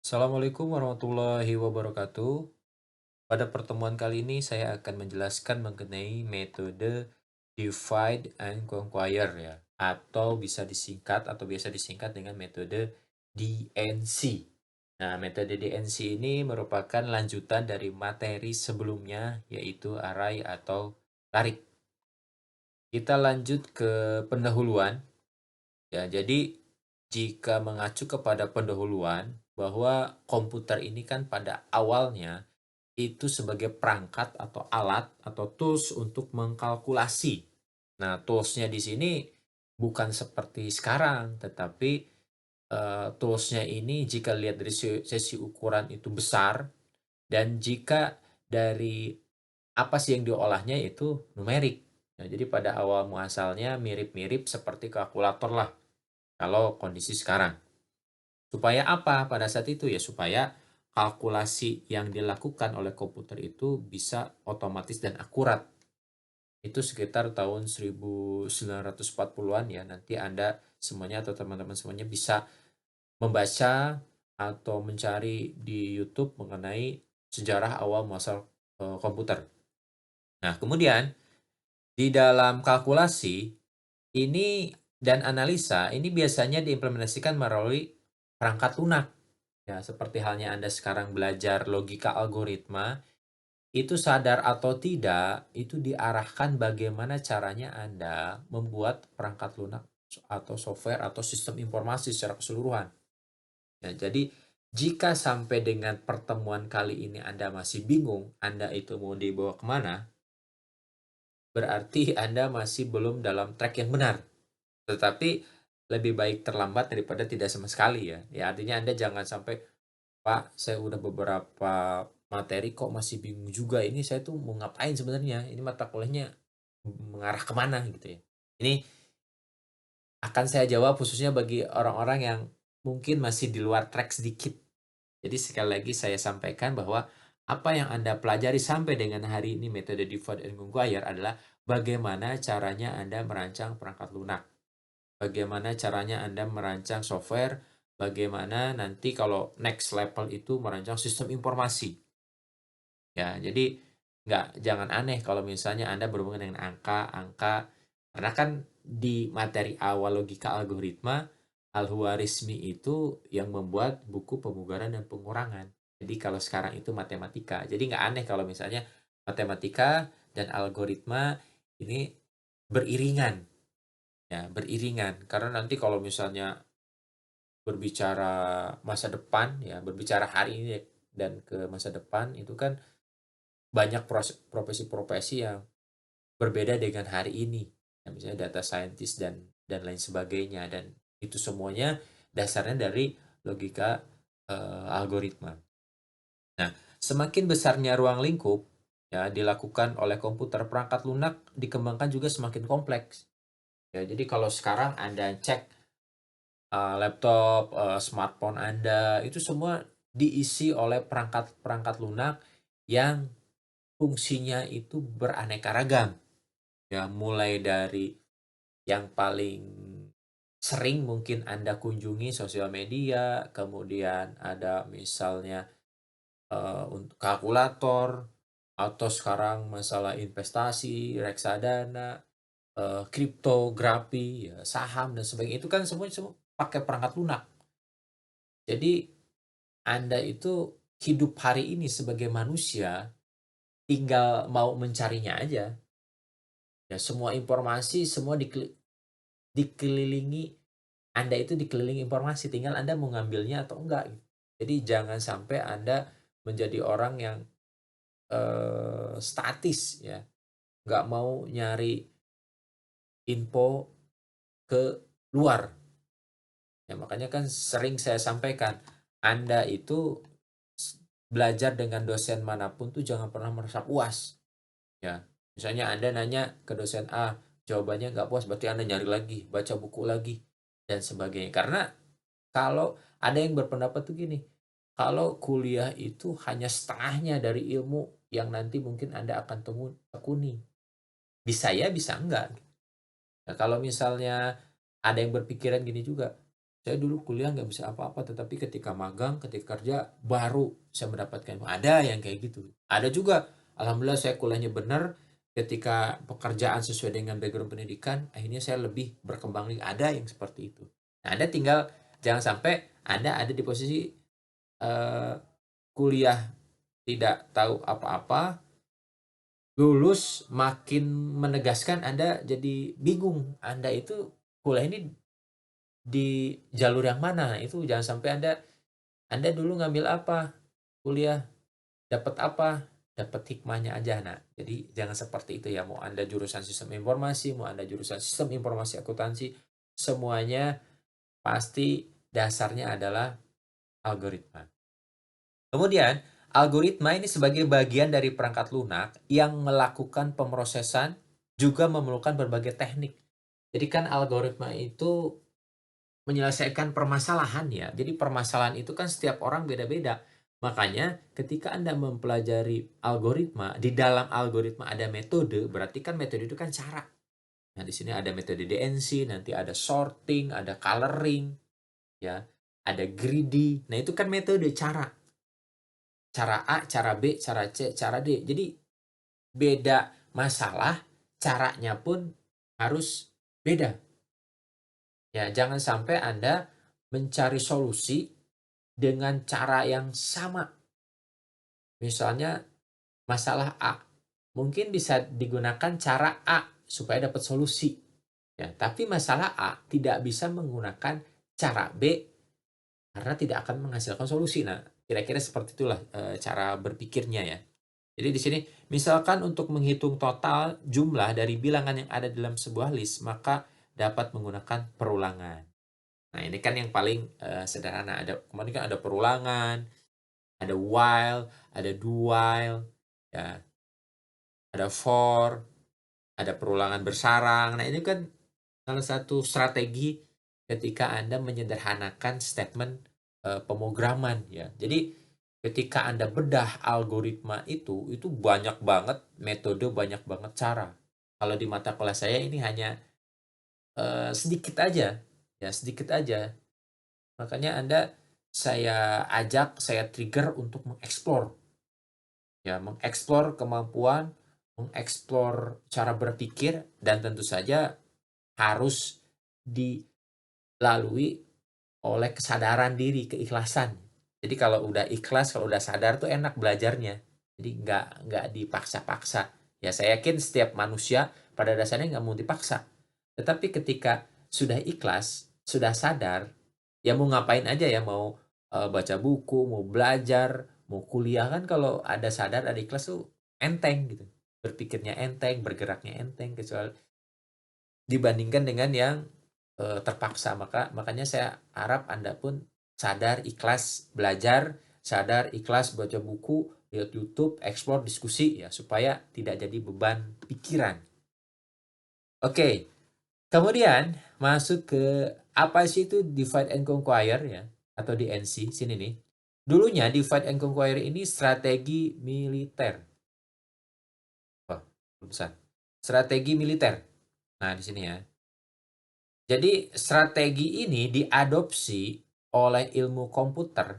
Assalamualaikum warahmatullahi wabarakatuh. Pada pertemuan kali ini saya akan menjelaskan mengenai metode divide and conquer ya, atau bisa disingkat atau biasa disingkat dengan metode DNC. Nah, metode DNC ini merupakan lanjutan dari materi sebelumnya yaitu array atau tarik. Kita lanjut ke pendahuluan. Ya, jadi jika mengacu kepada pendahuluan bahwa komputer ini kan pada awalnya itu sebagai perangkat atau alat atau tools untuk mengkalkulasi. Nah, tools-nya di sini bukan seperti sekarang, tetapi tools-nya ini jika lihat dari sesi ukuran itu besar dan jika dari apa sih yang diolahnya itu numerik. Nah, jadi pada awal muasalnya mirip-mirip seperti kalkulator lah kalau kondisi sekarang. Supaya apa pada saat itu? Ya supaya kalkulasi yang dilakukan oleh komputer itu bisa otomatis dan akurat. Itu sekitar tahun 1940-an ya. Nanti Anda semuanya atau teman-teman semuanya bisa membaca atau mencari di YouTube mengenai sejarah awal muasal komputer. Nah, kemudian di dalam kalkulasi ini dan analisa ini biasanya diimplementasikan melalui perangkat lunak. Ya, seperti halnya Anda sekarang belajar logika algoritma, itu sadar atau tidak, itu diarahkan bagaimana caranya Anda membuat perangkat lunak atau software atau sistem informasi secara keseluruhan. Ya, jadi jika sampai dengan pertemuan kali ini Anda masih bingung, Anda itu mau dibawa kemana, berarti Anda masih belum dalam track yang benar. Tetapi lebih baik terlambat daripada tidak sama sekali ya. Ya artinya Anda jangan sampai, "Pak, saya udah beberapa materi kok masih bingung juga. Ini saya tuh mau ngapain sebenarnya? Ini mata kuliahnya mengarah kemana?" Gitu ya. Ini akan saya jawab khususnya bagi orang-orang yang mungkin masih di luar track sedikit. Jadi sekali lagi saya sampaikan bahwa apa yang Anda pelajari sampai dengan hari ini metode divide and conquer adalah bagaimana caranya Anda merancang perangkat lunak. Bagaimana caranya Anda merancang software, bagaimana nanti kalau next level itu merancang sistem informasi. Ya, jadi jangan aneh kalau misalnya Anda berhubungan dengan angka-angka, karena kan di materi awal logika algoritma, Al-Khwarizmi itu yang membuat buku pemugaran dan pengurangan. Jadi kalau sekarang itu matematika. Jadi nggak aneh kalau misalnya matematika dan algoritma ini beriringan. Ya, beriringan. Karena nanti kalau misalnya berbicara masa depan, ya berbicara hari ini dan ke masa depan, itu kan banyak profesi-profesi yang berbeda dengan hari ini. Ya, misalnya data scientist dan lain sebagainya dan itu semuanya dasarnya dari logika algoritma. Nah, semakin besarnya ruang lingkup ya dilakukan oleh komputer, perangkat lunak dikembangkan juga semakin kompleks. Ya, jadi kalau sekarang Anda cek laptop, smartphone Anda, itu semua diisi oleh perangkat-perangkat lunak yang fungsinya itu beraneka ragam. Ya, mulai dari yang paling sering mungkin Anda kunjungi sosial media, kemudian ada misalnya, untuk kalkulator, atau sekarang masalah investasi, reksadana, kriptografi, ya saham dan sebagainya, itu kan semua semua pakai perangkat lunak. Jadi Anda itu hidup hari ini sebagai manusia, tinggal mau mencarinya aja. Ya semua informasi, semua dikelilingi Anda itu dikelilingi informasi, tinggal Anda mau ngambilnya atau enggak, gitu. Jadi jangan sampai Anda menjadi orang yang, statis ya, nggak mau nyari info ke luar. Ya makanya kan sering saya sampaikan, Anda itu belajar dengan dosen manapun tuh jangan pernah merasa puas, ya. Misalnya Anda nanya ke dosen A, jawabannya nggak puas, berarti Anda nyari lagi, baca buku lagi, dan sebagainya. Karena kalau ada yang berpendapat tuh gini, kalau kuliah itu hanya setengahnya dari ilmu yang nanti mungkin Anda akan tekuni. Bisa ya, bisa enggak. Nah, kalau misalnya ada yang berpikiran gini juga, saya dulu kuliah nggak bisa apa-apa, tetapi ketika magang, ketika kerja, baru saya mendapatkan." Ada yang kayak gitu. Ada juga, alhamdulillah saya kuliahnya benar, ketika pekerjaan sesuai dengan background pendidikan, akhirnya saya lebih berkembang nih. Ada yang seperti itu. Nah, Anda tinggal jangan sampai Anda ada di posisi, eee, kuliah tidak tahu apa-apa, lulus makin menegaskan Anda jadi bingung, Anda itu kuliah ini di jalur yang mana. Itu jangan sampai Anda dulu ngambil apa, kuliah dapat apa, dapat hikmahnya aja. Nah, jadi jangan seperti itu ya, mau Anda jurusan sistem informasi, mau Anda jurusan sistem informasi akuntansi, semuanya pasti dasarnya adalah algoritma. Kemudian, algoritma ini sebagai bagian dari perangkat lunak yang melakukan pemrosesan, juga memerlukan berbagai teknik. Jadi kan algoritma itu menyelesaikan permasalahan ya. Jadi permasalahan itu kan setiap orang beda-beda. Makanya ketika Anda mempelajari algoritma, di dalam algoritma ada metode, berarti kan metode itu kan cara. Nah, di sini ada metode DNC, nanti ada sorting, ada coloring, ya, ada greedy. Nah, itu kan metode cara. Cara A, cara B, cara C, cara D. Jadi beda masalah, caranya pun harus beda. Ya, jangan sampai Anda mencari solusi dengan cara yang sama. Misalnya masalah A, mungkin bisa digunakan cara A supaya dapat solusi. Ya, tapi masalah A tidak bisa menggunakan cara B karena tidak akan menghasilkan solusi. Nah, kira-kira seperti itulah cara berpikirnya ya. Jadi di sini misalkan untuk menghitung total jumlah dari bilangan yang ada dalam sebuah list, maka dapat menggunakan perulangan. Nah, ini kan yang paling sederhana. Kemarin kan ada perulangan, ada while, ada do while, ya, ada for, ada perulangan bersarang. Nah, ini kan salah satu strategi ketika Anda menyederhanakan statement pemrograman ya. Jadi ketika Anda bedah algoritma itu banyak banget metode, banyak banget cara. Kalau di mata kelas saya ini hanya sedikit aja, ya sedikit aja. Makanya saya ajak, saya trigger untuk mengeksplor. Ya, mengeksplor kemampuan, mengeksplor cara berpikir, dan tentu saja harus dilalui oleh kesadaran diri, keikhlasan. Jadi kalau udah ikhlas, kalau udah sadar tuh enak belajarnya. Jadi nggak dipaksa-paksa. Ya, saya yakin setiap manusia pada dasarnya nggak mau dipaksa. Tetapi ketika sudah ikhlas, sudah sadar, ya mau ngapain aja ya, mau baca buku, mau belajar, mau kuliah, kan kalau ada sadar, ada ikhlas tuh enteng gitu. Berpikirnya enteng, bergeraknya enteng, kecuali dibandingkan dengan yang terpaksa. Makanya saya harap Anda pun sadar, ikhlas belajar, sadar, ikhlas baca buku, lihat YouTube, explore, diskusi ya, supaya tidak jadi beban pikiran. Oke, kemudian masuk ke apa sih itu divide and conquer ya, atau DNC, sini nih. Dulunya divide and conquer ini strategi militer. Wah, besar. Strategi militer. Nah, di sini ya. Jadi strategi ini diadopsi oleh ilmu komputer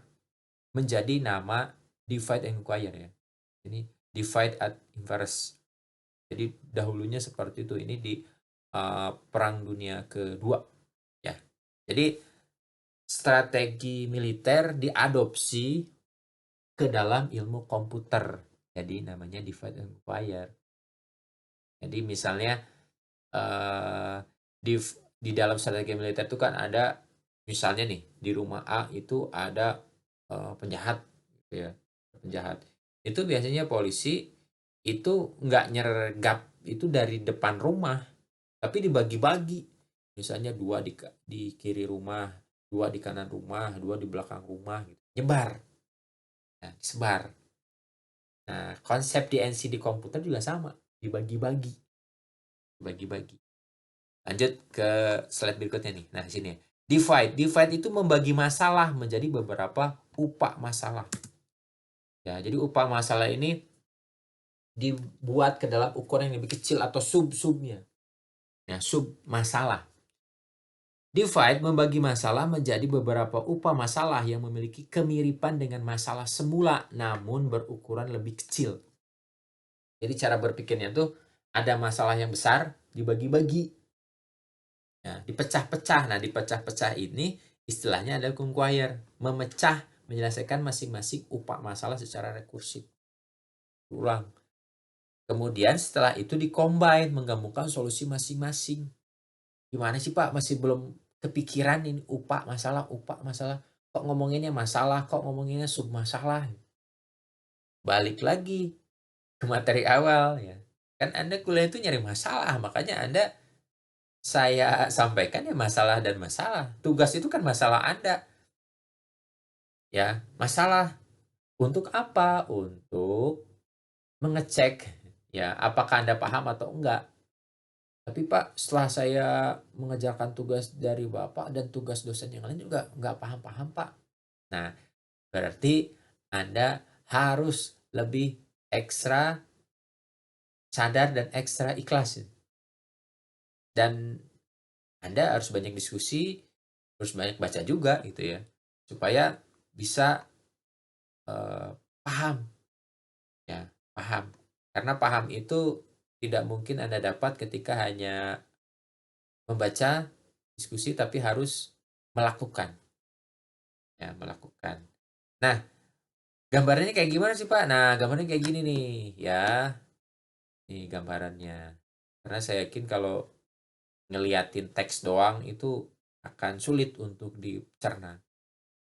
menjadi nama divide and conquer ya. Ini divide at inverse. Jadi dahulunya seperti itu. Ini di Perang Dunia Kedua ya. Jadi strategi militer diadopsi ke dalam ilmu komputer. Jadi namanya divide and conquer. Jadi misalnya eh, di dalam strategi militer itu kan ada, misalnya nih di rumah A itu ada penjahat gitu ya, penjahat itu biasanya polisi itu nggak nyergap itu dari depan rumah, tapi dibagi-bagi, misalnya dua di kiri rumah, dua di kanan rumah, dua di belakang rumah gitu, nyebar, nah, sebar. Nah, konsep DNC di komputer juga sama, dibagi-bagi, bagi-bagi. Lanjut ke slide berikutnya nih. Nah, di sini. Divide. Divide itu membagi masalah menjadi beberapa upah masalah. Ya, jadi upah masalah ini dibuat ke dalam ukuran yang lebih kecil atau sub-subnya. Ya, sub masalah. Divide membagi masalah menjadi beberapa upah masalah yang memiliki kemiripan dengan masalah semula, namun berukuran lebih kecil. Jadi cara berpikirnya tuh ada masalah yang besar dibagi-bagi. Nah, dipecah-pecah. Nah, dipecah-pecah ini istilahnya adalah conquer, memecah, menyelesaikan masing-masing upah masalah secara rekursif. Ulang. Kemudian setelah itu di-combine, menggabungkan solusi masing-masing. Gimana sih Pak, masih belum kepikiran ini upah masalah. Kok ngomonginnya masalah, kok ngomonginnya submasalah? Balik lagi ke materi awal ya. Kan Anda kuliah itu nyari masalah, makanya saya sampaikan ya masalah dan masalah. Tugas itu kan masalah Anda, ya. Masalah untuk apa? Untuk mengecek ya apakah Anda paham atau enggak. Tapi Pak, setelah saya mengerjakan tugas dari Bapak dan tugas dosen yang lain juga nggak paham-paham Pak. Nah, berarti Anda harus lebih ekstra sadar dan ekstra ikhlas. Dan Anda harus banyak diskusi, harus banyak baca juga gitu ya, supaya bisa, eee, paham ya, paham. Karena paham itu tidak mungkin Anda dapat ketika hanya membaca, diskusi, tapi harus melakukan, ya melakukan. Nah, gambarannya kayak gimana sih, Pak? Nah, gambarnya kayak gini nih, ya. Nih gambarannya. Karena saya yakin kalau ngeliatin teks doang itu akan sulit untuk dicerna.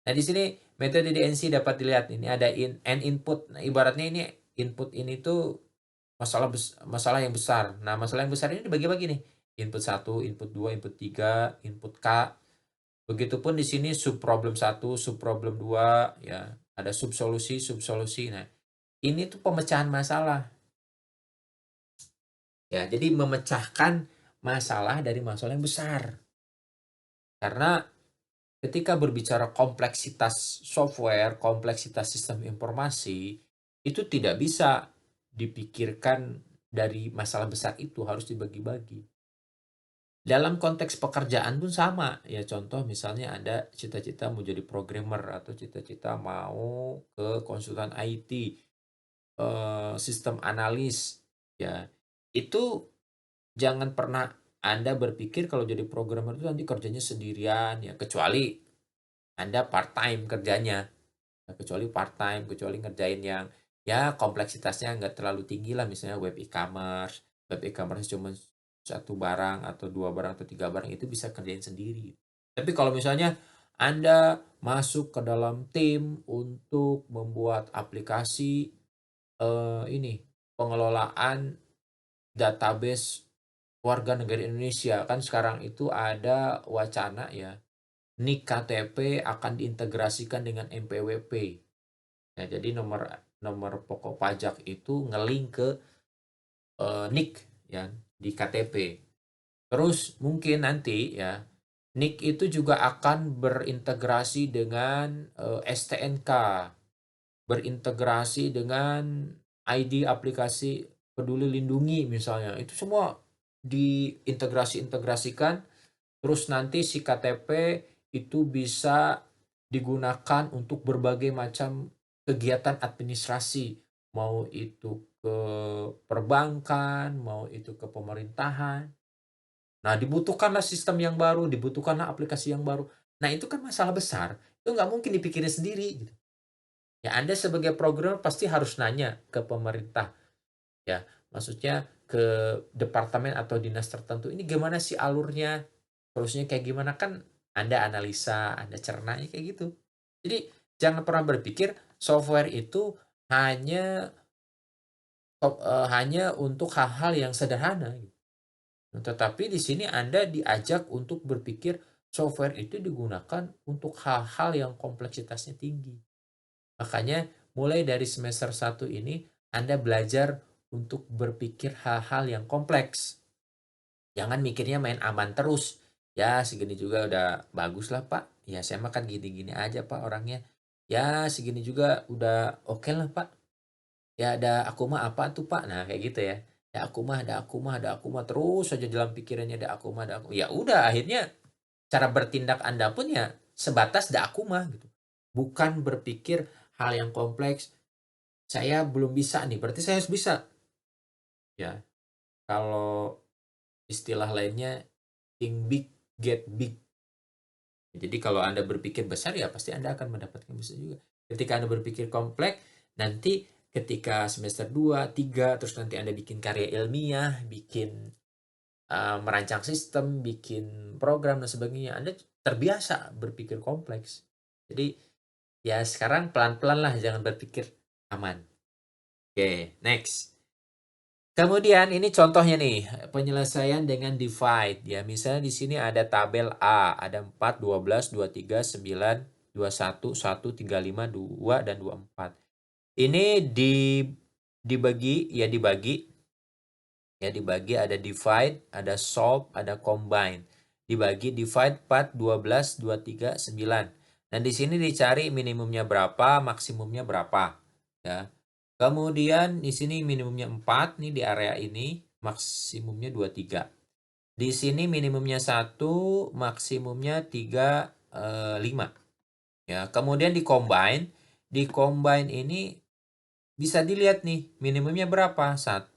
Nah, di sini metode DNC dapat dilihat, ini ada and input. Nah, ibaratnya ini input ini tuh masalah yang besar. Nah, masalah yang besar ini dibagi-bagi nih. Input satu, input 2, input 3, input K. Begitupun di sini subproblem satu, subproblem 2, ya. Ada subsolusi, subsolusi. Nah, ini tuh pemecahan masalah. Ya, jadi memecahkan masalah dari masalah yang besar. Karena ketika berbicara kompleksitas software, kompleksitas sistem informasi, itu tidak bisa dipikirkan dari masalah besar itu, harus dibagi-bagi. Dalam konteks pekerjaan pun sama, ya contoh misalnya Anda cita-cita mau jadi programmer atau cita-cita mau ke konsultan IT, sistem analis, ya. Itu jangan pernah Anda berpikir kalau jadi programmer itu nanti kerjanya sendirian, ya kecuali Anda part-time kerjanya. Nah, kecuali part-time, kecuali ngerjain yang, ya kompleksitasnya nggak terlalu tinggi lah, misalnya web e-commerce cuma satu barang atau 2 barang atau 3 barang, itu bisa kerjain sendiri. Tapi kalau misalnya Anda masuk ke dalam tim untuk membuat aplikasi, ini, pengelolaan database warga negara Indonesia, kan sekarang itu ada wacana ya, NIK KTP akan diintegrasikan dengan NPWP. Ya, jadi nomor nomor pokok pajak itu nge-link ke, NIK ya, di KTP. Terus mungkin nanti ya, NIK itu juga akan berintegrasi dengan, STNK, berintegrasi dengan ID aplikasi Peduli Lindungi misalnya. Itu semua diintegrasikan, terus nanti si KTP itu bisa digunakan untuk berbagai macam kegiatan administrasi, mau itu ke perbankan, mau itu ke pemerintahan. Nah, dibutuhkanlah sistem yang baru, dibutuhkanlah aplikasi yang baru. Nah, itu kan masalah besar, itu nggak mungkin dipikirin sendiri gitu. Ya, Anda sebagai programmer pasti harus nanya ke pemerintah, ya, maksudnya ke departemen atau dinas tertentu, "Ini gimana sih alurnya? Solusinya kayak gimana?" Kan Anda analisa, Anda cerna, ya kayak gitu. Jadi jangan pernah berpikir software itu hanya hanya untuk hal-hal yang sederhana gitu. Nah, tetapi di sini Anda diajak untuk berpikir software itu digunakan untuk hal-hal yang kompleksitasnya tinggi. Makanya mulai dari semester satu ini Anda belajar untuk berpikir hal-hal yang kompleks. Jangan mikirnya main aman terus. Ya segini juga udah bagus lah Pak. Ya saya makan gini-gini aja Pak orangnya. Ya segini juga udah oke lah Pak. Ya ada aku mah apa tuh Pak. Nah kayak gitu ya. Ya aku mah, ada aku mah, ada aku mah. Terus saja dalam pikirannya ada aku mah, ada aku. Ya udah akhirnya cara bertindak Anda pun ya sebatas dakuma gitu. Bukan berpikir hal yang kompleks, saya belum bisa nih, berarti saya harus bisa. Ya, kalau istilah lainnya think big, get big. Jadi kalau Anda berpikir besar ya pasti Anda akan mendapatkan besar juga. Ketika Anda berpikir kompleks, nanti ketika semester 2, 3, terus nanti Anda bikin karya ilmiah, bikin merancang sistem, bikin program dan sebagainya, Anda terbiasa berpikir kompleks. Jadi ya sekarang pelan-pelan lah, jangan berpikir aman. Oke, next. Kemudian ini contohnya nih, penyelesaian dengan divide ya. Misalnya di sini ada tabel A, ada 4, 12, 23, 9, 21, 1, 35, 2 dan 24. Ini dibagi ada divide, ada solve, ada combine. Dibagi divide 4, 12, 23, 9. Dan di sini dicari minimumnya berapa, maksimumnya berapa ya. Kemudian di sini minimumnya 4 nih di area ini, maksimumnya 23. Di sini minimumnya 1, maksimumnya 3, 5. Ya, kemudian di combine ini bisa dilihat nih minimumnya berapa? 1,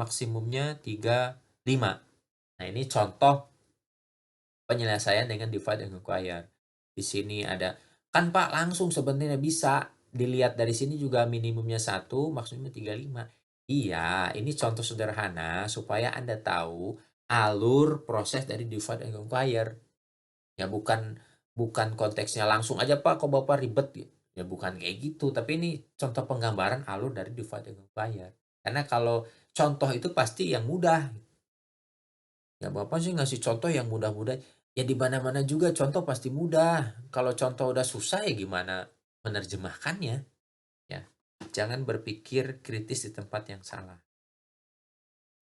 maksimumnya 3, 5. Nah, ini contoh penyelesaian dengan divide and conquer. Di sini ada, kan Pak langsung sebenarnya bisa dilihat dari sini juga minimumnya 1, maksimumnya 3, 5. Iya, ini contoh sederhana supaya Anda tahu alur proses dari divide and conquer. Ya bukan konteksnya langsung aja Pak kok Bapak ribet ya. Ya bukan kayak gitu, tapi ini contoh penggambaran alur dari divide and conquer. Karena kalau contoh itu pasti yang mudah. Ya Bapak sih ngasih contoh yang mudah-mudah. Ya di mana-mana juga contoh pasti mudah. Kalau contoh udah susah ya gimana menerjemahkannya? Ya. Jangan berpikir kritis di tempat yang salah.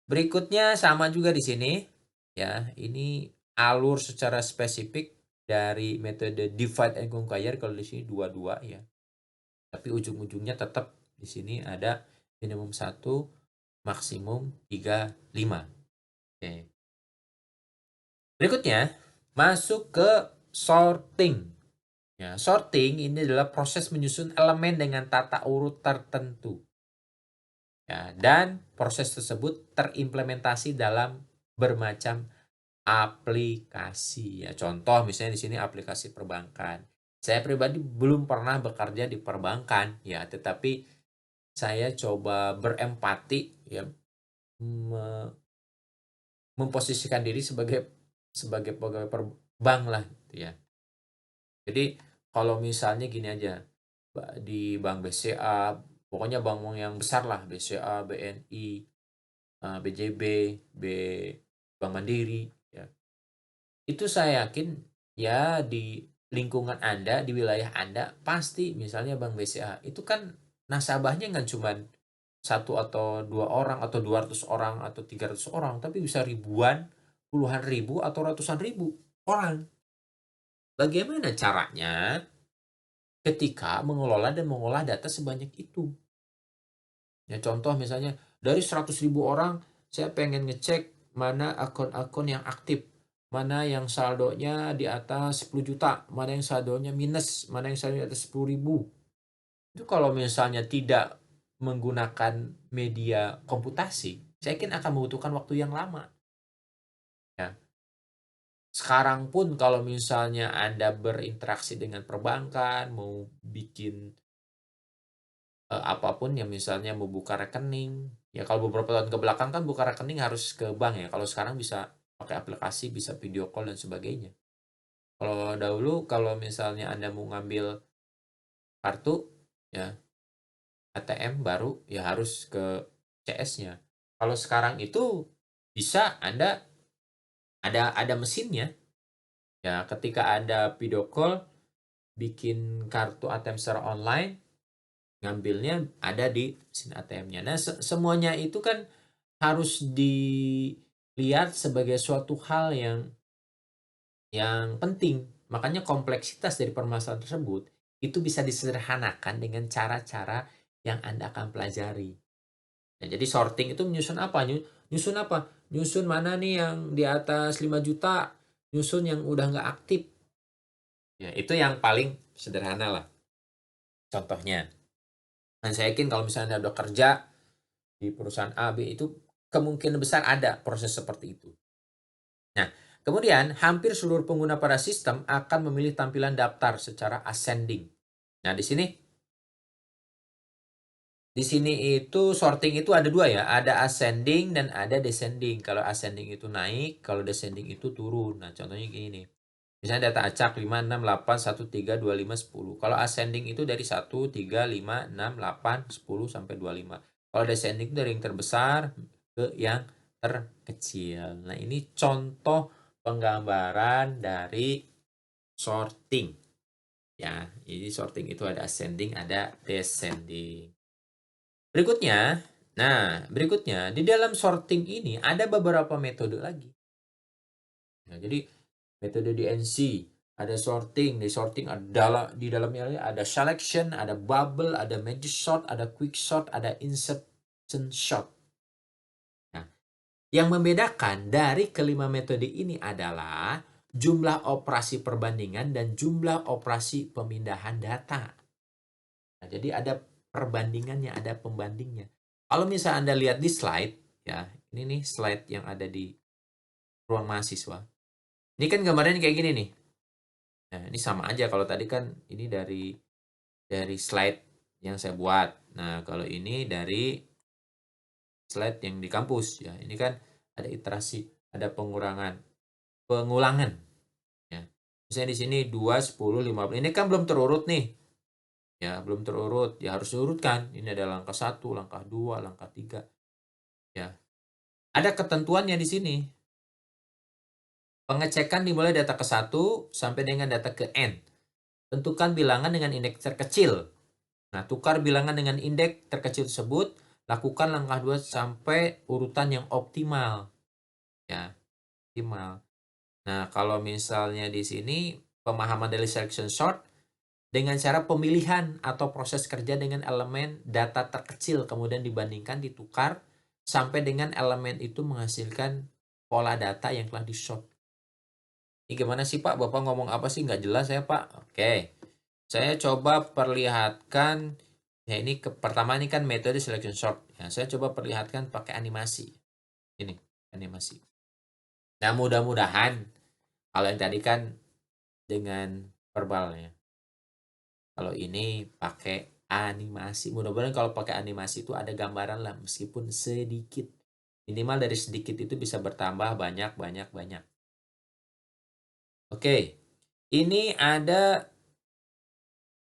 Berikutnya sama juga di sini. Ya, ini alur secara spesifik dari metode divide and conquer. Kalau di sini dua-dua ya. Tapi ujung-ujungnya tetap di sini ada minimum 1, maksimum 3, 5. Oke. Berikutnya, masuk ke sorting. Ya, sorting ini adalah proses menyusun elemen dengan tata urut tertentu. Ya, dan proses tersebut terimplementasi dalam bermacam aplikasi. Ya, contoh misalnya di sini aplikasi perbankan. Saya pribadi belum pernah bekerja di perbankan, ya, tetapi saya coba berempati, ya, memposisikan diri sebagai pegawai bank lah, gitu ya. Jadi kalau misalnya gini aja, di bank BCA, pokoknya bank-bank yang besar lah, BCA, BNI, BJB, Bank Mandiri, ya. Itu saya yakin ya di lingkungan Anda, di wilayah Anda, pasti misalnya Bank BCA, itu kan nasabahnya nggak cuma satu atau dua orang atau 200 orang atau 300 orang, tapi bisa ribuan, puluhan ribu atau ratusan ribu orang. Bagaimana caranya ketika mengelola dan mengolah data sebanyak itu? Ya contoh misalnya dari 100.000 orang saya pengen ngecek mana akun-akun yang aktif, mana yang saldonya di atas 10 juta, mana yang saldonya minus, mana yang saldonya di atas 10.000. Itu kalau misalnya tidak menggunakan media komputasi, saya yakin akan membutuhkan waktu yang lama. Ya. Sekarang pun kalau misalnya Anda berinteraksi dengan perbankan, mau bikin apapun yang misalnya mau buka rekening, ya kalau beberapa tahun ke belakang kan buka rekening harus ke bank ya, kalau sekarang bisa pakai aplikasi, bisa video call dan sebagainya. Kalau dahulu kalau misalnya Anda mau ngambil kartu, ya ATM baru, ya harus ke CS-nya. Kalau sekarang itu bisa Anda ada mesinnya, ya ketika Anda video call, bikin kartu ATM secara online, ngambilnya ada di mesin ATM-nya. Nah, semuanya itu kan harus dilihat sebagai suatu hal yang penting. Makanya kompleksitas dari permasalahan tersebut itu bisa disederhanakan dengan cara-cara yang Anda akan pelajari. Nah, jadi sorting itu menyusun apa? Nyusun apa? Nyusun mana nih yang di atas 5 juta, nyusun yang udah nggak aktif. Ya, itu yang paling sederhana lah contohnya. Dan saya yakin kalau misalnya Anda udah kerja di perusahaan A, B, itu kemungkinan besar ada proses seperti itu. Nah, kemudian hampir seluruh pengguna pada sistem akan memilih tampilan daftar secara ascending. Nah, di sini itu sorting itu ada dua ya, ada ascending dan ada descending. Kalau ascending itu naik, kalau descending itu turun. Nah, contohnya gini. Misalnya data acak 5, 6, 8, 1, 3, 2, 5, 10. Kalau ascending itu dari 1, 3, 5, 6, 8, 10, sampai 25. Kalau descending itu dari yang terbesar ke yang terkecil. Nah, ini contoh penggambaran dari sorting. Ya, jadi sorting itu ada ascending, ada descending. Berikutnya, di dalam sorting ini ada beberapa metode lagi. Nah, jadi metode DNC, ada sorting. Di sorting ada di dalamnya ada selection, ada bubble, ada merge sort, ada quick sort, ada insertion sort. Nah, yang membedakan dari kelima metode ini adalah jumlah operasi perbandingan dan jumlah operasi pemindahan data. Nah, jadi ada perbandingannya, ada pembandingnya. Kalau misalnya Anda lihat di slide, ya, ini nih slide yang ada di ruang mahasiswa. Ini kan gambarnya kayak gini nih. Nah, ini sama aja kalau tadi kan ini dari slide yang saya buat. Nah, kalau ini dari slide yang di kampus ya. Ini kan ada iterasi, ada pengulangan ya. Misalnya di sini 2, 10, 15. Ini kan belum terurut nih. Ya, belum terurut. Ya harus diurutkan. Ini ada langkah 1, langkah 2, langkah 3. Ya. Ada ketentuannya di sini. Pengecekan dimulai data ke 1 sampai dengan data ke N. Tentukan bilangan dengan indeks terkecil. Nah, tukar bilangan dengan indeks terkecil tersebut, lakukan langkah 2 sampai urutan yang optimal. Ya, optimal. Nah, kalau misalnya di sini pemahaman dari selection sort dengan cara pemilihan atau proses kerja dengan elemen data terkecil kemudian dibandingkan ditukar sampai dengan elemen itu menghasilkan pola data yang telah di-sort. Ini gimana sih Pak? Bapak ngomong apa sih? Nggak jelas ya Pak? Oke. Saya coba perlihatkan. Ya ini pertama ini kan metode selection sort. Ya, saya coba perlihatkan pakai animasi. Ini animasi. Nah mudah-mudahan kalau yang tadi kan dengan verbalnya. Kalau ini pakai animasi. Mudah-mudahan kalau pakai animasi itu ada gambaran lah meskipun sedikit. Minimal dari sedikit itu bisa bertambah banyak, banyak, banyak. Oke. Ini ada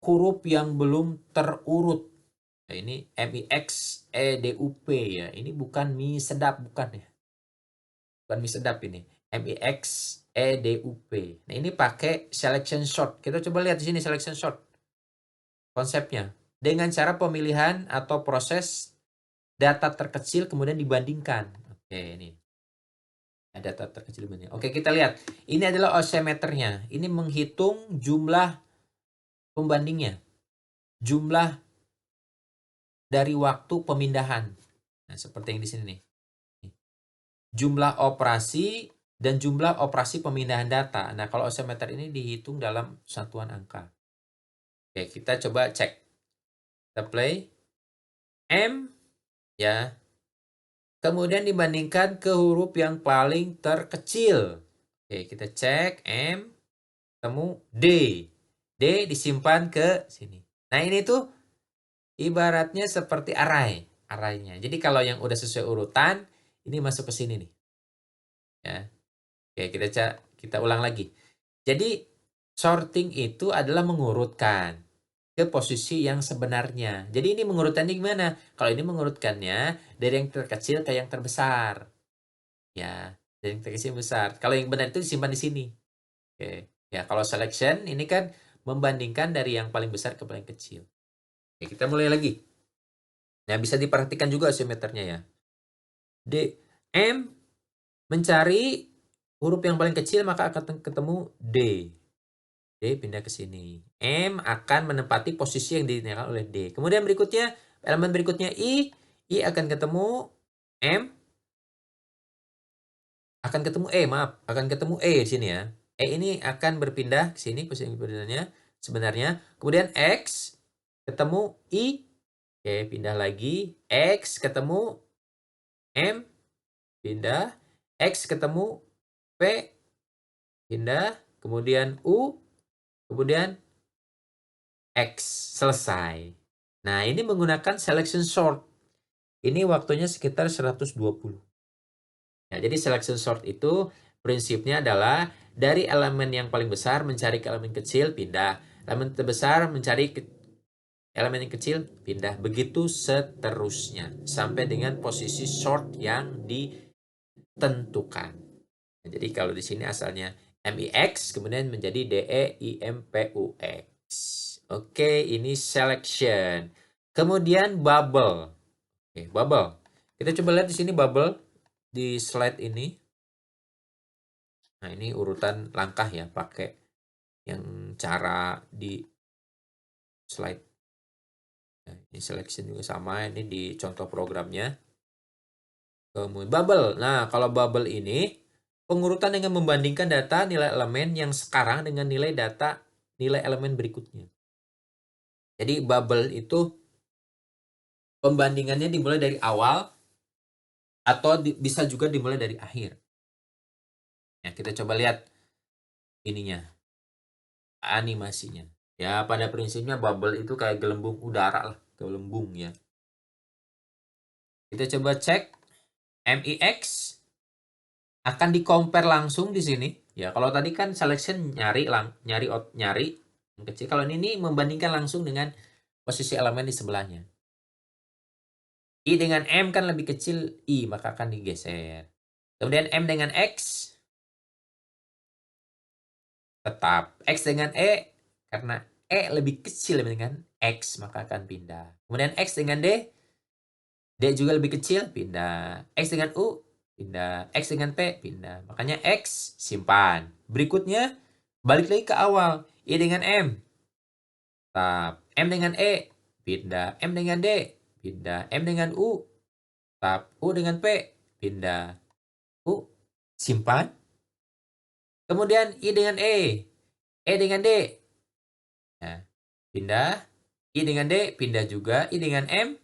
huruf yang belum terurut. Nah, ini MIXEDUP ya. Ini bukan mie sedap, bukan ya. Bukan mie sedap ini. MIXEDUP. Nah, ini pakai selection sort. Kita coba lihat di sini selection sort. Konsepnya. Dengan cara pemilihan atau proses data terkecil kemudian dibandingkan. Oke, ini. Data terkecil dibandingkan. Oke, kita lihat. Ini adalah osimeternya. Ini menghitung jumlah pembandingnya. Jumlah dari waktu pemindahan. Nah, seperti yang di sini nih. Jumlah operasi dan jumlah operasi pemindahan data. Nah, kalau osimeter ini dihitung dalam satuan angka. Oke, kita coba cek. Kita play. M, ya. Kemudian dibandingkan ke huruf yang paling terkecil. Oke, kita cek. M, temu D. D disimpan ke sini. Nah, ini tuh ibaratnya seperti arraynya. Jadi kalau yang udah sesuai urutan, ini masuk ke sini nih. Ya. Oke, kita ulang lagi. Jadi sorting itu adalah mengurutkan ke posisi yang sebenarnya. Jadi ini mengurutkannya gimana? Kalau ini mengurutkannya dari yang terkecil ke yang terbesar. Ya, dari yang terkecil besar. Kalau yang benar itu disimpan di sini. Oke. Ya, kalau selection ini kan membandingkan dari yang paling besar ke paling kecil. Oke, kita mulai lagi. Nah, bisa diperhatikan juga osimeternya ya. D, M mencari huruf yang paling kecil maka akan ketemu D. D pindah ke sini. M akan menempati posisi yang dinyatakan oleh D. Kemudian berikutnya, elemen berikutnya I akan ketemu M akan ketemu E, maaf, akan ketemu E di sini ya. E ini akan berpindah ke sini, posisi pindahnya sebenarnya. Kemudian X ketemu I, oke, pindah lagi. X ketemu M, pindah. X ketemu P, pindah. Kemudian U, kemudian X, selesai. Nah, ini menggunakan selection sort. Ini waktunya sekitar 120. Ya, jadi selection sort itu prinsipnya adalah dari elemen yang paling besar mencari ke elemen kecil, pindah. Elemen terbesar mencari ke elemen yang kecil, pindah. Begitu seterusnya. Sampai dengan posisi sort yang ditentukan. Nah, jadi kalau di sini asalnya MIX, kemudian menjadi DEIMPUX. Oke, ini selection. Kemudian bubble. Oke, bubble. Kita coba lihat di sini bubble di slide ini. Nah, ini urutan langkah ya, pakai yang cara di slide. Nah, ini selection juga sama, ini di contoh programnya. Kemudian bubble. Nah, kalau bubble ini pengurutan dengan membandingkan data nilai elemen yang sekarang dengan nilai data nilai elemen berikutnya. Jadi bubble itu pembandingannya dimulai dari awal atau bisa juga dimulai dari akhir. Ya, kita coba lihat ininya, animasinya. Ya, pada prinsipnya bubble itu kayak gelembung udara lah, gelembung ya. Kita coba cek MIX akan di-compare langsung di sini. Ya, kalau tadi kan selection nyari yang kecil. Kalau ini membandingkan langsung dengan posisi elemen di sebelahnya. I dengan M kan lebih kecil I, maka akan digeser. Kemudian M dengan X tetap. X dengan E, karena E lebih kecil dengan X, maka akan pindah. Kemudian X dengan D, D juga lebih kecil, pindah. X dengan U, pindah. X dengan P, pindah. Makanya X, simpan. Berikutnya, balik lagi ke awal. I dengan M, tetap. M dengan E, pindah. M dengan D, pindah. M dengan U, tetap. U dengan P, pindah. U, simpan. Kemudian I dengan E dengan D, nah, pindah. I dengan D, pindah juga. I dengan M,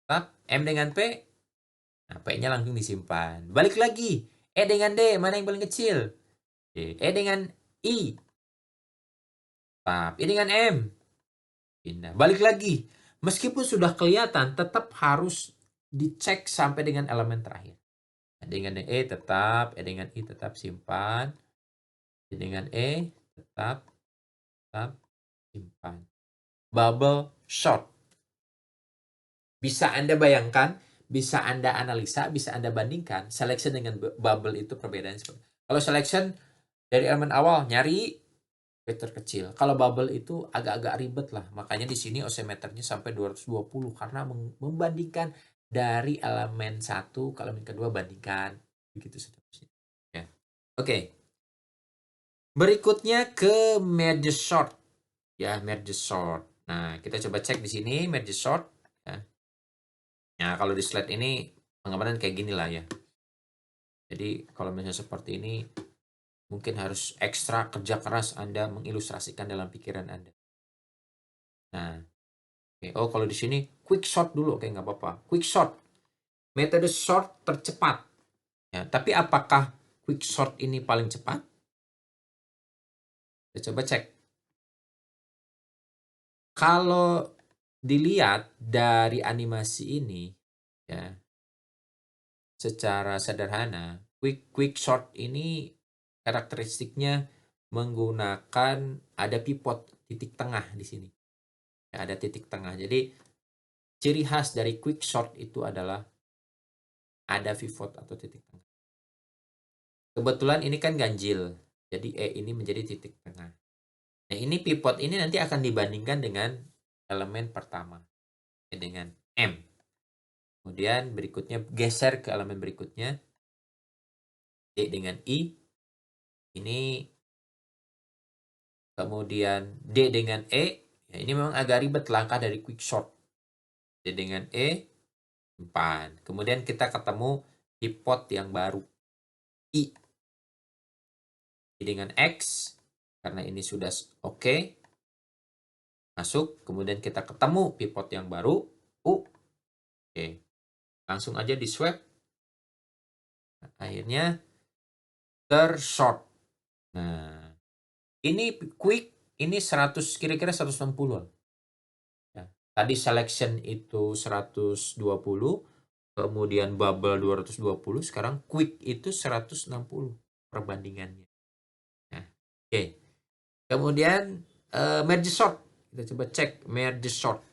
tetap. M dengan P, nah, P-nya langsung disimpan. Balik lagi. E dengan D, mana yang paling kecil? E dengan I, tetap. I dengan M, pindah. Balik lagi. Meskipun sudah kelihatan, tetap harus dicek sampai dengan elemen terakhir. E dengan E tetap, E dengan I tetap simpan. E dengan E tetap simpan. Bubble sort. Bisa Anda bayangkan, bisa Anda analisa, bisa Anda bandingkan selection dengan bubble itu perbedaannya seperti. Kalau selection dari elemen awal nyari vektor kecil. Kalau bubble itu agak-agak ribet lah. Makanya di sini osimeternya sampai 220 karena membandingkan dari elemen satu ke elemen kedua, bandingkan begitu seterusnya. Ya. Oke. Berikutnya ke merge sort. Ya, merge sort. Nah, kita coba cek di sini merge sort ya. Nah, kalau di slide ini penggambaran kayak gini lah ya. Jadi kalau misalnya seperti ini mungkin harus ekstra kerja keras Anda mengilustrasikan dalam pikiran Anda. Nah, okay. Oh kalau di sini quick sort dulu, oke nggak apa-apa. Quick sort, metode sort tercepat. Ya, tapi apakah quick sort ini paling cepat? Kita coba cek. Kalau dilihat dari animasi ini, ya, secara sederhana, quick sort ini karakteristiknya menggunakan ada pivot titik tengah di sini. Ya, ada titik tengah. Jadi ciri khas dari quick sort itu adalah ada pivot atau titik tengah. Kebetulan ini kan ganjil. Jadi E ini menjadi titik tengah. Nah, ini pivot ini nanti akan dibandingkan dengan elemen pertama. Dengan M. Kemudian berikutnya geser ke elemen berikutnya. D dengan I. Ini kemudian D dengan E. Ya, ini memang agak ribet langkah dari quick sort. D dengan E, simpan. Kemudian kita ketemu pivot yang baru. I dengan X, karena ini sudah oke, masuk, kemudian kita ketemu pivot yang baru, U, oke, langsung aja di swap, nah, akhirnya tershort. Nah, ini quick, ini 100, kira-kira 160. Ya. Tadi selection itu 120, kemudian bubble 220, sekarang quick itu 160 perbandingannya. Nah, oke. Kemudian merge short. Kita coba cek merge short.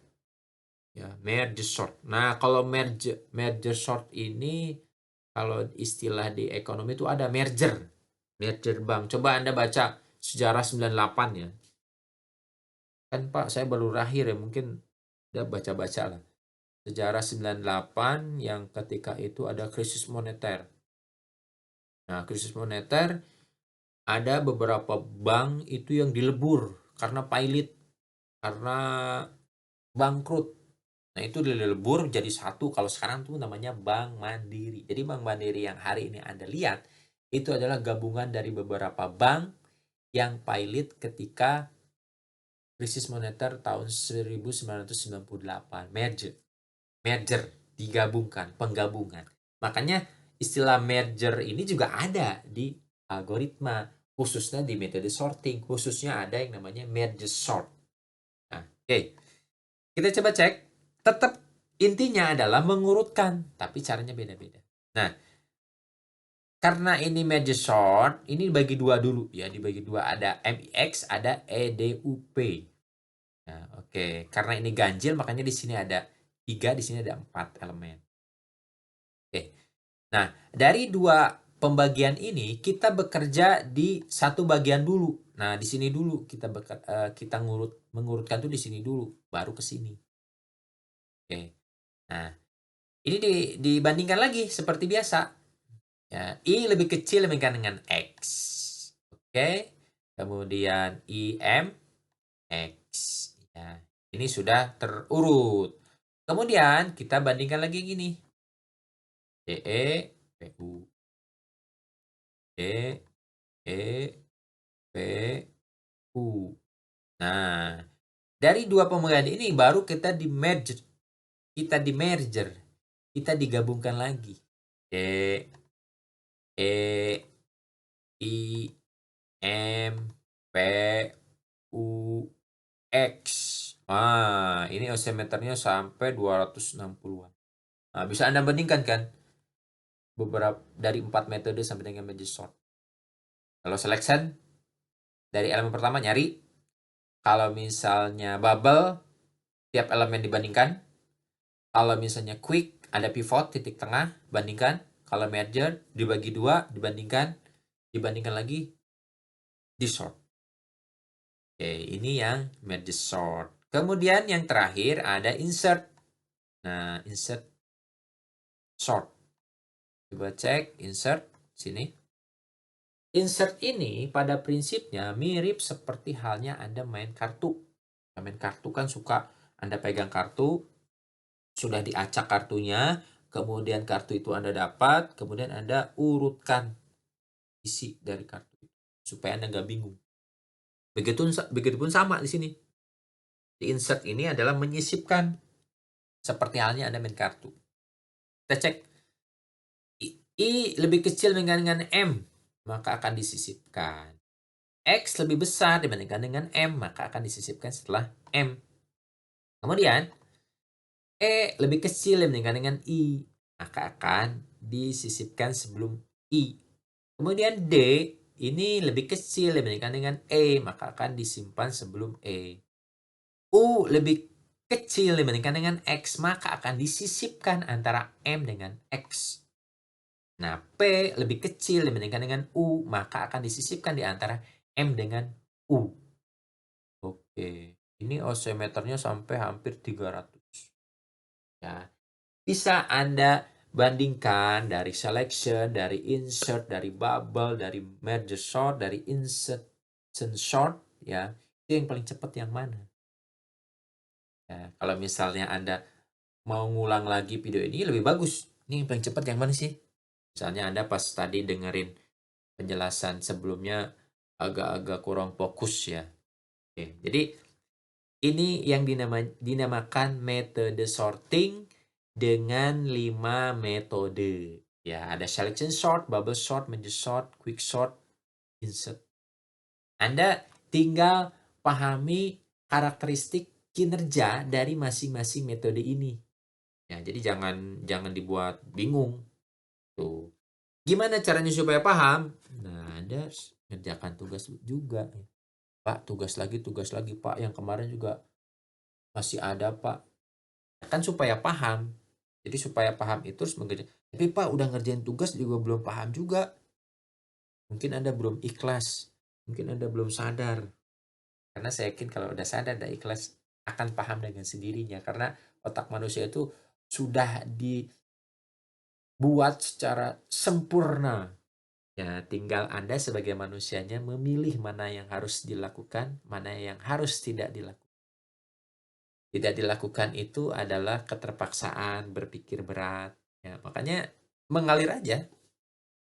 Ya, merge short. Nah, kalau merge short ini kalau istilah di ekonomi itu ada merger. Merger bank. Coba Anda baca sejarah 98 ya. Kan Pak, saya baru lahir ya, mungkin udah baca-baca lah. Sejarah 98 yang ketika itu ada krisis moneter. Nah, krisis moneter ada beberapa bank itu yang dilebur karena pailit, karena bangkrut. Nah, itu dilebur jadi satu. Kalau sekarang tuh namanya Bank Mandiri. Jadi Bank Mandiri yang hari ini Anda lihat itu adalah gabungan dari beberapa bank yang pailit ketika krisis moneter tahun 1998. Merger, digabungkan, penggabungan. Makanya istilah merger ini juga ada di algoritma, khususnya di metode sorting, khususnya ada yang namanya merge sort. Nah, oke. Kita coba cek, tetap intinya adalah mengurutkan, tapi caranya beda-beda. Nah, karena ini merge sort, ini dibagi dua dulu ya, dibagi dua, ada MIX, ada EDUP. Nah, oke. Karena ini ganjil, makanya di sini ada 3, di sini ada 4 elemen. Oke. Nah, dari dua pembagian ini kita bekerja di satu bagian dulu. Nah, di sini dulu kita mengurutkan tuh di sini dulu, baru ke sini. Oke. Nah, ini dibandingkan lagi seperti biasa. Ya, I lebih kecil dibandingkan dengan X. Oke. Kemudian IM X. Ya, ini sudah terurut. Kemudian kita bandingkan lagi gini. DE, PU. D, E, P, U. Nah, dari dua pembagian ini baru kita di merger. Kita digabungkan lagi. D, E, I, M, P, U, X. Wah, ini osimeternya sampai 260-an. Nah, bisa Anda bandingkan kan beberapa dari 4 metode sampai dengan merge sort. Kalau selection dari elemen pertama nyari, kalau misalnya bubble tiap elemen dibandingkan, kalau misalnya quick ada pivot titik tengah bandingkan, kalau merger dibagi dua dibandingkan lagi di sort. Oke, ini yang merge sort. Kemudian yang terakhir ada insert. Nah, insert sort. Coba cek insert sini. Insert ini pada prinsipnya mirip seperti halnya Anda main kartu. Main kartu kan suka Anda pegang kartu, sudah diacak kartunya, kemudian kartu itu Anda dapat, kemudian Anda urutkan isi dari kartu itu supaya Anda nggak bingung. Begitupun sama di sini. Di insert ini adalah menyisipkan seperti halnya Anda main kartu. Kita cek I lebih kecil dibandingkan M, maka akan disisipkan. X lebih besar dibandingkan dengan M, maka akan disisipkan setelah M. Kemudian E lebih kecil dibandingkan dengan I, maka akan disisipkan sebelum I. Kemudian D ini lebih kecil dibandingkan dengan E, maka akan disimpan sebelum E. U lebih kecil dibandingkan dengan X, maka akan disisipkan antara M dengan X. Nah, P lebih kecil dibandingkan dengan U, maka akan disisipkan di antara M dengan U. Oke, ini osimeternya sampai hampir 300. Ya, bisa Anda bandingkan dari selection, dari insert, dari bubble, dari merge sort, dari insertion sort, ya. Itu yang paling cepat yang mana? Ya, kalau misalnya Anda mau ngulang lagi video ini lebih bagus. Ini yang paling cepat yang mana sih? Misalnya Anda pas tadi dengerin penjelasan sebelumnya agak-agak kurang fokus ya. Oke, jadi ini yang dinamakan metode sorting dengan 5 metode. Ya, ada selection sort, bubble sort, merge sort, quick sort, insert. Anda tinggal pahami karakteristik kinerja dari masing-masing metode ini. Ya, jadi jangan jangan dibuat bingung. Tuh. Gimana caranya supaya paham? Nah, Anda ngerjakan tugas juga. Pak, tugas lagi, Pak. Yang kemarin juga masih ada, Pak. Kan supaya paham. Jadi supaya paham itu harus mengerjakan. Tapi Pak, udah ngerjain tugas juga belum paham juga. Mungkin Anda belum ikhlas. Mungkin Anda belum sadar. Karena saya yakin kalau udah sadar dan ikhlas akan paham dengan sendirinya. Karena otak manusia itu sudah dibuat secara sempurna. Ya, tinggal Anda sebagai manusianya memilih mana yang harus dilakukan, mana yang harus tidak dilakukan. Tidak dilakukan itu adalah keterpaksaan, berpikir berat. Ya, makanya mengalir aja.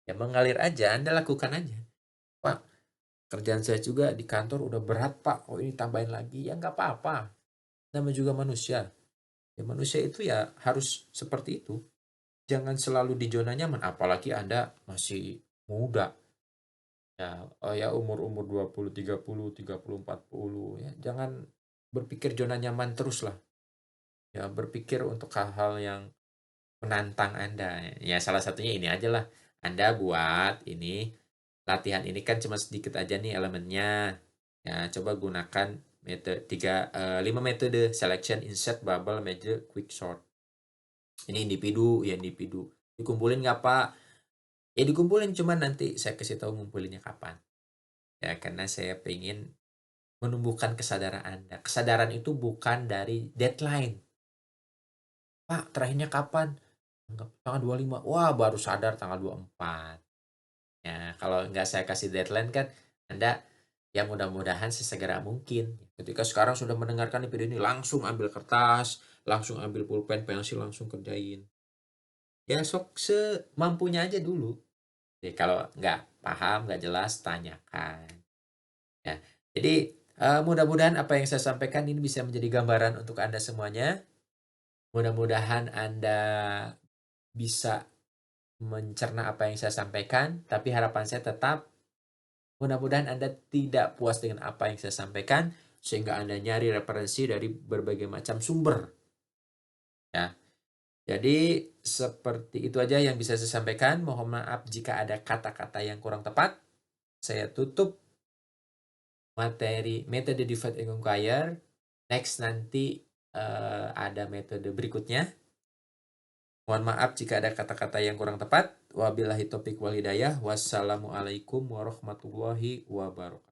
Ya, mengalir aja, Anda lakukan aja. Pak, kerjaan saya juga di kantor udah berat, Pak. Oh, ini tambahin lagi. Ya, nggak apa-apa. Namanya juga manusia. Ya, manusia itu ya harus seperti itu. Jangan selalu di zona nyaman. Apalagi Anda masih muda. Ya, oh ya umur-umur 20, 30, 40. Ya, jangan berpikir zona nyaman terus lah. Ya, berpikir untuk hal-hal yang menantang Anda. Ya salah satunya ini aja lah. Anda buat ini, latihan ini kan cuma sedikit aja nih elemennya. Ya, coba gunakan metode 5 metode selection, insert, bubble, merge, quick sort. Ini individu, ya individu. Dikumpulin nggak Pak? Ya dikumpulin, cuman nanti saya kasih tahu ngumpulinnya kapan. Ya, karena saya pengen menumbuhkan kesadaran Anda. Kesadaran itu bukan dari deadline. Pak, terakhirnya kapan? Tanggal 25. Wah, baru sadar tanggal 24. Ya, kalau nggak saya kasih deadline kan, Anda ya mudah-mudahan sesegera mungkin. Ketika sekarang sudah mendengarkan video ini, langsung ambil kertas, langsung ambil pulpen, pensil, langsung kerjain. Ya, sok semampunya aja dulu. Jadi kalau nggak paham, nggak jelas, tanyakan. Ya, jadi mudah-mudahan apa yang saya sampaikan ini bisa menjadi gambaran untuk Anda semuanya. Mudah-mudahan Anda bisa mencerna apa yang saya sampaikan, tapi harapan saya tetap mudah-mudahan Anda tidak puas dengan apa yang saya sampaikan, sehingga Anda nyari referensi dari berbagai macam sumber. Ya, jadi seperti itu aja yang bisa saya sampaikan. Mohon maaf jika ada kata-kata yang kurang tepat. Saya tutup materi metode divide and conquer. Next nanti ada metode berikutnya. Mohon maaf jika ada kata-kata yang kurang tepat. Wabillahi taufiq wal hidayah. Wassalamualaikum warahmatullahi wabarakatuh.